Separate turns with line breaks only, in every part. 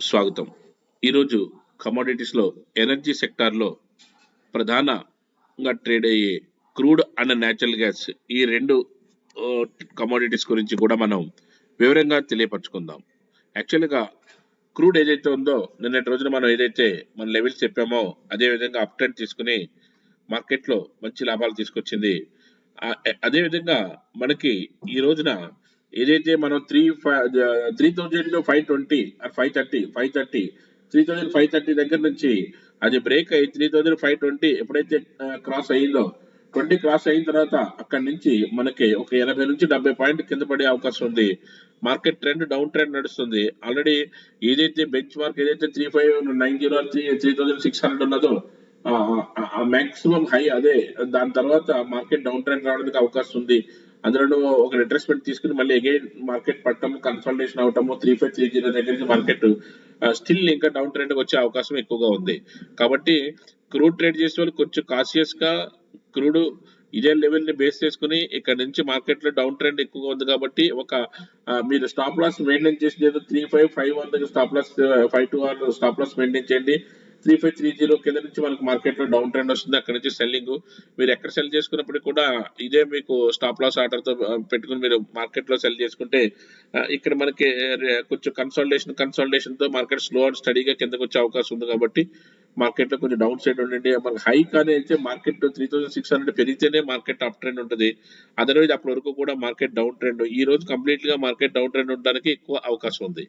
స్వాగతం. ఈరోజు కమోడిటీస్లో ఎనర్జీ సెక్టార్లో ప్రధానంగా ట్రేడ్ అయ్యే క్రూడ్ అండ్ న్యాచురల్ గ్యాస్ ఈ రెండు కమోడిటీస్ గురించి కూడా మనం వివరంగా తెలియపరచుకుందాం. యాక్చువల్గా క్రూడ్ ఏదైతే ఉందో నిన్నటి రోజున మనం ఏదైతే మన లెవెల్స్ చెప్పామో అదే విధంగా అప్ ట్రెండ్ తీసుకుని మార్కెట్లో మంచి లాభాలు తీసుకొచ్చింది. అదేవిధంగా మనకి ఈ రోజున ఏదైతే మనం 3,520 ఆర్ 3,530 దగ్గర నుంచి అది బ్రేక్ అయ్యి 3,520 ఎప్పుడైతే క్రాస్ అయ్యిందో 20 క్రాస్ అయిన తర్వాత అక్కడి నుంచి మనకి ఒక 80 నుంచి 70 పాయింట్ కింద పడే అవకాశం ఉంది. మార్కెట్ ట్రెండ్ డౌన్ ట్రెండ్ నడుస్తుంది. ఆల్రెడీ ఏదైతే బెంచ్ మార్క్ ఏదైతే 3,590 3,600 ఉన్నదో మాక్సిమం హై అదే. దాని తర్వాత మార్కెట్ డౌన్ ట్రెండ్ రావడానికి అవకాశం ఉంది. అందులో ఒక రిట్రెస్మెంట్ తీసుకుని మళ్ళీ అగైన్ మార్కెట్ పట్టడం కన్సల్టేషన్ అవటము 3,530 దగ్గర నుంచి మార్కెట్ స్టిల్ ఇంకా డౌన్ ట్రెండ్ వచ్చే అవకాశం ఎక్కువగా ఉంది. కాబట్టి క్రూడ్ ట్రేడ్ చేసే వాళ్ళు కొంచెం కాన్షియస్ గా క్రూడ్ ఇదే లెవెల్ ని బేస్ చేసుకుని ఇక్కడ నుంచి మార్కెట్ లో డౌన్ ట్రెండ్ ఎక్కువగా ఉంది కాబట్టి ఒక మీరు స్టాప్ లాస్ మెయింటైన్ చేసి 3,551 దగ్గర stop loss 5 stop loss maintain చేయండి. 3,530 కింద నుంచి మనకు మార్కెట్ లో డౌన్ ట్రెండ్ వస్తుంది. అక్కడ నుంచి సెల్లింగ్ మీరు ఎక్కడ సెల్ చేసుకున్నప్పటికీ కూడా ఇదే మీకు స్టాప్ లాస్ ఆర్డర్ తో పెట్టుకుని మీరు మార్కెట్ లో సెల్ చేసుకుంటే ఇక్కడ మనకి కొంచెం కన్సల్టేషన్ తో మార్కెట్ స్లో అండ్ స్టడీగా కిందకు వచ్చే అవకాశం ఉంది. కాబట్టి మార్కెట్ లో కొంచెం డౌన్ సైడ్ ఉండండి. మనకి హై కానీ అయితే మార్కెట్ 3,600 పెరిగితేనే మార్కెట్ అప్ ట్రెండ్ ఉంటుంది. అదర్వైజ్ అప్పటి వరకు కూడా మార్కెట్ డౌన్ ట్రెండ్. ఈ రోజు కంప్లీట్ గా మార్కెట్ డౌన్ ట్రెండ్ ఉండడానికి ఎక్కువ అవకాశం ఉంది.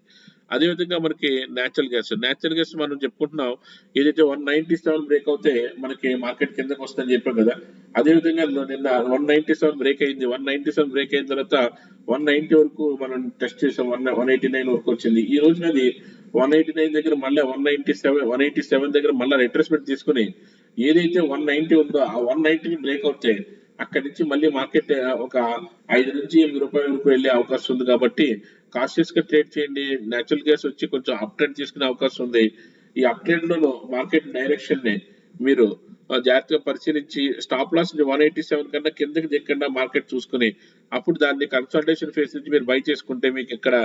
అదేవిధంగా మనకి న్యాచురల్ గ్యాస్ మనం చెప్పుకుంటున్నాం. ఏదైతే 197 బ్రేక్ అవుతే మనకి మార్కెట్ కిందకి వస్తుందని చెప్పాం కదా. అదేవిధంగా నిన్న 197 బ్రేక్ అయింది. 197 బ్రేక్ అయిన తర్వాత 190 వరకు మనం టెస్ట్ చేసాం. 189 వరకు వచ్చింది. ఈ రోజున అది 189 దగ్గర మళ్ళీ 187 దగ్గర మళ్ళీ రిట్రెస్మెంట్ తీసుకుని ఏదైతే 190 ఉందో ఆ 190 బ్రేక్ అవుతే అక్కడి నుంచి మళ్ళీ మార్కెట్ ఒక 5 నుంచి 8 రూపాయల వరకు వెళ్ళే అవకాశం ఉంది. కాబట్టి కాన్షియస్ గా ట్రేడ్ చేయండి. న్యాచురల్ గ్యాస్ వచ్చి కొంచెం అప్ ట్రెండ్ తీసుకునే అవకాశం ఉంది. ఈ అప్ ట్రెండ్ లో మార్కెట్ డైరెక్షన్ ని మీరు జాగ్రత్తగా పరిశీలించి స్టాప్ లాస్ 187 కన్నా కిందకి దిక్కుండా మార్కెట్ చూసుకుని అప్పుడు దాన్ని కన్సల్టేషన్ ఫేస్ నుంచి మీరు బై చేసుకుంటే మీకు ఇక్కడ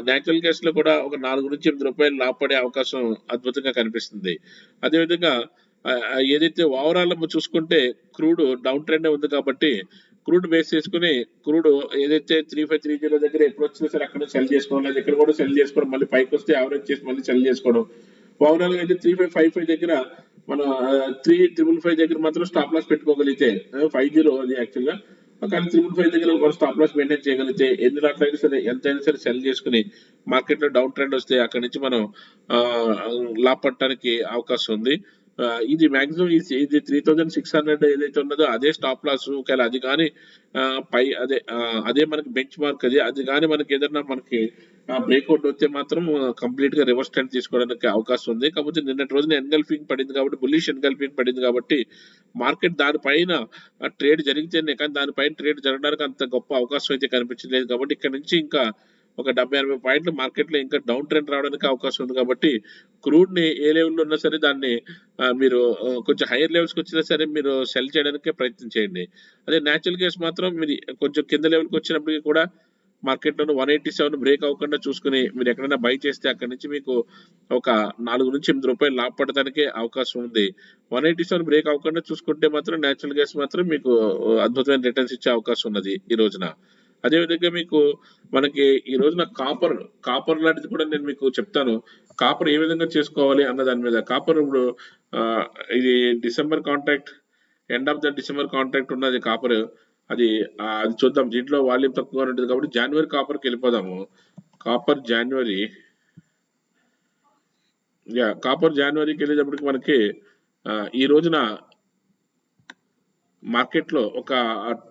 న్యాచురల్ గ్యాస్ లో కూడా ఒక 4 నుంచి 8 రూపాయలు లాభపడే అవకాశం అద్భుతంగా కనిపిస్తుంది. అదేవిధంగా ఏదైతే ఓవరాల్ చూసుకుంటే క్రూడ్ డౌన్ ట్రెండ్ ఉంది కాబట్టి క్రూడ్ బేస్ చేసుకుని క్రూడ్ ఏదైతే 3,530 దగ్గర ఎప్పుడు వచ్చినా సరే అక్కడ సెల్ చేసుకోవడం, లేదు ఇక్కడ కూడా సెల్ చేసుకోవడం, మళ్ళీ పైకి వస్తే యావరేజ్ చేసి మళ్ళీ సెల్ చేసుకోవడం. ఓవరాల్ గా అయితే 3,555 దగ్గర మనం 3,555 దగ్గర మాత్రం స్టాప్ లాస్ పెట్టుకోగలిగితే 50 అది యాక్చువల్ గా. కానీ 3,555 దగ్గర మనం స్టాప్ లాస్ మెయింటైన్ చేయగలిగితే ఎన్ని లాట్లయినా సరే ఎంతైనా సరే సెల్ చేసుకుని మార్కెట్ లో డౌన్ ట్రెండ్ వస్తే అక్కడి నుంచి మనం లాభ పట్టడానికి అవకాశం ఉంది. ఇది మాక్సిమం ఇది 3,600 ఏదైతే ఉన్నదో అదే స్టాప్ లాస్. ఒకవేళ అది కానీ పై అదే మనకి బెంచ్ మార్క్ అది కానీ మనకి ఏదన్నా మనకి బ్రేక్అవుట్ వస్తే మాత్రం కంప్లీట్ గా రివర్స్ ట్రెండ్ తీసుకోవడానికి అవకాశం ఉంది. కాకపోతే నిన్నటి రోజున ఎన్గల్ఫింగ్ పడింది కాబట్టి బుల్లిష్ ఎన్గల్ఫింగ్ పడింది కాబట్టి మార్కెట్ దానిపైన ట్రేడ్ జరిగితేనే కానీ దానిపైన ట్రేడ్ జరగడానికి అంత గొప్ప అవకాశం అయితే కనిపించలేదు. కాబట్టి ఇక్కడ నుంచి ఇంకా ఒక 70-80 పాయింట్లు మార్కెట్ లో ఇంకా డౌన్ ట్రెండ్ రావడానికి అవకాశం ఉంది. కాబట్టి క్రూడ్ ని ఏ లెవెల్లో ఉన్నా సరే దాన్ని మీరు కొంచెం హైయర్ లెవెల్స్ కి వచ్చినా సరే మీరు సెల్ చేయడానికే ప్రయత్నం చేయండి. అదే న్యాచురల్ గ్యాస్ మాత్రం మీరు కొంచెం కింద లెవెల్కి వచ్చినప్పటికీ కూడా మార్కెట్ లో 187 బ్రేక్ అవ్వకుండా చూసుకుని మీరు ఎక్కడైనా బై చేస్తే అక్కడి నుంచి మీకు ఒక 4 నుంచి 8 రూపాయలు లాభపడటానికి అవకాశం ఉంది. 187 బ్రేక్ అవ్వకుండా చూసుకుంటే మాత్రం న్యాచురల్ గ్యాస్ మాత్రం మీకు అద్భుతమైన రిటర్న్స్ ఇచ్చే అవకాశం ఉన్నది ఈ రోజున. అదేవిధంగా మీకు మనకి ఈ రోజున కాపర్ లాంటిది కూడా నేను మీకు చెప్తాను. కాపర్ ఏ విధంగా చేసుకోవాలి అన్న దాని మీద. కాపర్ ఇప్పుడు ఇది December contract, end of the December contract ఉన్నది కాపర్. అది చూద్దాం. దీంట్లో వాల్యూమ్ తక్కువగా ఉంటుంది కాబట్టి జనవరి కాపర్కి వెళ్ళిపోదాము. కాపర్ జనవరికి వెళ్ళేటప్పటికి మనకి ఈ రోజున మార్కెట్ లో ఒక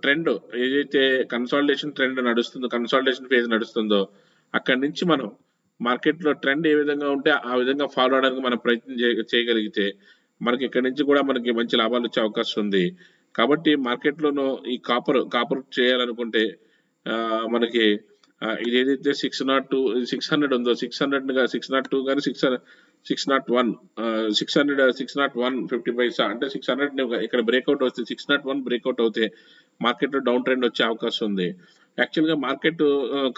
ట్రెండ్ ఏదైతే కన్సాలిడేషన్ ట్రెండ్ నడుస్తుందో, కన్సాలిడేషన్ ఫేజ్ నడుస్తుందో అక్కడి నుంచి మనం మార్కెట్ లో ట్రెండ్ ఏ విధంగా ఉంటే ఆ విధంగా ఫాలో అవడానికి మనం ప్రయత్నం చేయగలిగితే మనకి ఇక్కడి నుంచి కూడా మనకి మంచి లాభాలు వచ్చే అవకాశం ఉంది. కాబట్టి మార్కెట్ లోను ఈ కాపర్ చేయాలనుకుంటే మనకి ఇది ఏదైతే 600 ఉందో 602 కానీ 601 601.50 పైసా అంటే 600 ఇక్కడ బ్రేక్అవుట్ వస్తే 601 బ్రేక్అవుట్ అవుతే మార్కెట్ లో డౌన్ ట్రెండ్ వచ్చే అవకాశం ఉంది. యాక్చువల్ గా మార్కెట్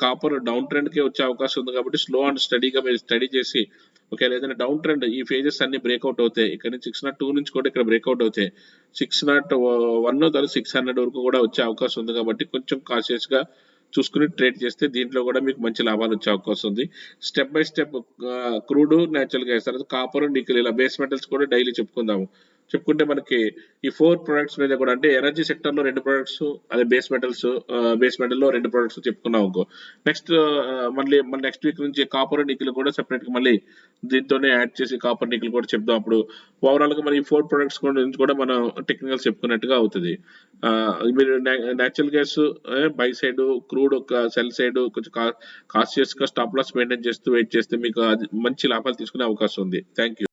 కాపర్ డౌన్ ట్రెండ్ కి వచ్చే అవకాశం ఉంది. కాబట్టి స్లో అండ్ స్టడీగా మీరు స్టడీ చేసి ఒకవేళ ఏదైనా డౌన్ ట్రెండ్ ఈ ఫేజెస్ అన్ని బ్రేక్అవుట్ అవుతాయి, ఇక్కడ నుంచి 602 నుంచి కూడా ఇక్కడ బ్రేక్అవుట్ అవుతాయి, 601 తర్వాత 600 వరకు కూడా వచ్చే అవకాశం ఉంది. కాబట్టి కొంచెం కాషియస్ గా చూసుకుని ట్రేడ్ చేస్తే దీంట్లో కూడా మీకు మంచి లాభాలు వచ్చే అవకాశం ఉంది. Step by step crude, natural gas, తర్వాత కాపర్, నికెల్ ఇలా బేస్ మెటల్స్ కూడా డైలీ చెప్పుకుంటే మనకి ఈ 4 ప్రొడక్ట్స్ మీద కూడా, అంటే ఎనర్జీ సెక్టర్ లో 2 ప్రొడక్ట్స్, అదే బేస్ మెటల్ లో 2 ప్రొడక్ట్స్ చెప్పుకున్నాం అనుకో. నెక్స్ట్ మళ్ళీ మన నెక్స్ట్ వీక్ నుంచి కాపర్, నికెల్ కూడా సెపరేట్ గా మళ్ళీ దీంతోనే యాడ్ చేసి కాపర్, నికెల్ కూడా చెప్దాం. అప్పుడు ఓవరాల్ గా మన ఈ 4 ప్రొడక్ట్స్ గురించి కూడా మనం టెక్నికల్ చెప్పుకున్నట్టుగా అవుతుంది. మీరు natural gas by side, crude ఒక సెల్ సైడ్ కొంచెం కాన్షియస్ గా స్టాప్ లాస్ మెయింటైన్ చేస్తూ వెయిట్ చేస్తే మీకు అది మంచి లాభాలు తీసుకునే అవకాశం ఉంది. Thank you.